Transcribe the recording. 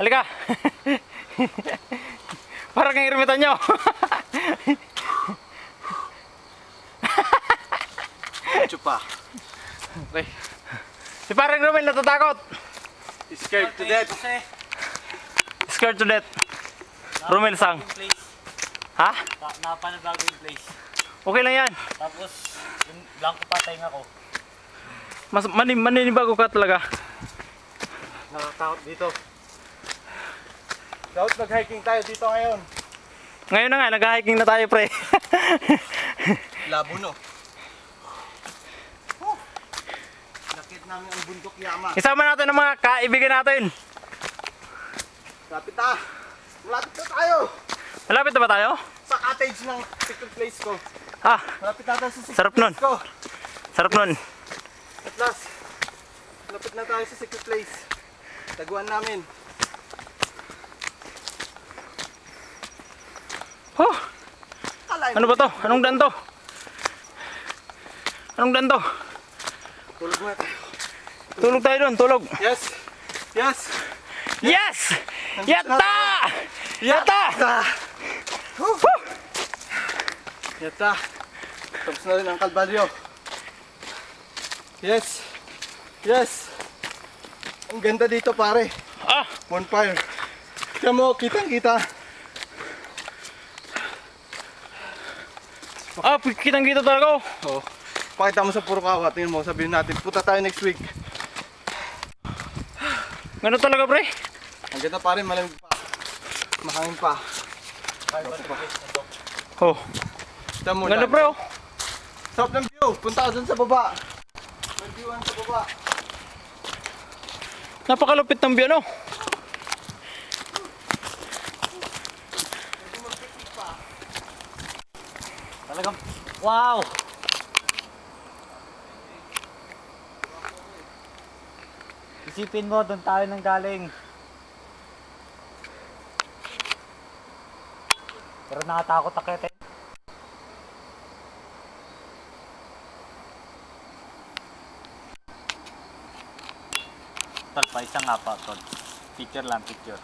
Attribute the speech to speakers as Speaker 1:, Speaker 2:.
Speaker 1: Halika. Parang ang irmitan nyo.
Speaker 2: Chupa.
Speaker 1: Okay. Si parang Romel natatakot.
Speaker 2: Scared to death.
Speaker 1: Scared to death. Romel sang. Ha?
Speaker 3: Napanabago yung place.
Speaker 1: Okay lang yan.
Speaker 3: Tapos, yung blanco patay nga ko.
Speaker 1: Mas maninibago ka talaga.
Speaker 2: Nakakatakot dito. Dapat mag-hiking tayo dito ngayon.
Speaker 1: Ngayon na nga, nag-hiking na tayo, pre.
Speaker 2: Labo no. Nakit namin ang bundok Yama.
Speaker 1: Isama natin ang mga kaibigan natin.
Speaker 2: Lapit na. Malapit na tayo.
Speaker 1: Malapit na ba tayo?
Speaker 2: Sa cottage ng secret place ko.
Speaker 1: Ah,
Speaker 2: Malapit na tayo sa secret
Speaker 1: Sarap nun.
Speaker 2: place ko.
Speaker 1: sarap nun.
Speaker 2: At last, malapit na tayo sa secret place. Taguan namin.
Speaker 1: Oh,
Speaker 2: Kalahin
Speaker 1: ano ba to? Anong daan to? Anong daan to?
Speaker 2: Tulog muna tayo.
Speaker 1: Tulog tayo doon, tulog.
Speaker 2: Yes! Yes!
Speaker 1: Yes! Yatta! Yatta!
Speaker 2: Yata! Tapos na rin ang kalbaryo. Yes! Yes! Ang ganda dito pare.
Speaker 1: Ah!
Speaker 2: Bonfire. Kaya mo, kitang kita.
Speaker 1: Ah, kitang kita talaga.
Speaker 2: Oh. Pakita mo sa Purukawa. Tingnan mo, sabihin natin. Punta tayo next week.
Speaker 1: Gano'n talaga, pre?
Speaker 2: Ang ganda pare, malamig pa. Mahangin pa.
Speaker 1: Oh,
Speaker 2: Tignan mo
Speaker 1: ganda,
Speaker 2: lang.
Speaker 1: pre, oh.
Speaker 2: Sarap ng view. Punta ka dun sa baba. May viewan sa baba.
Speaker 1: Napakalupit ng biyan, oh.
Speaker 3: Talagang, wow! Isipin mo, doon tayo nang galing. Pero nakatakot akit eh. Tol, pa isang nga pa, tol. Picture lang, picture.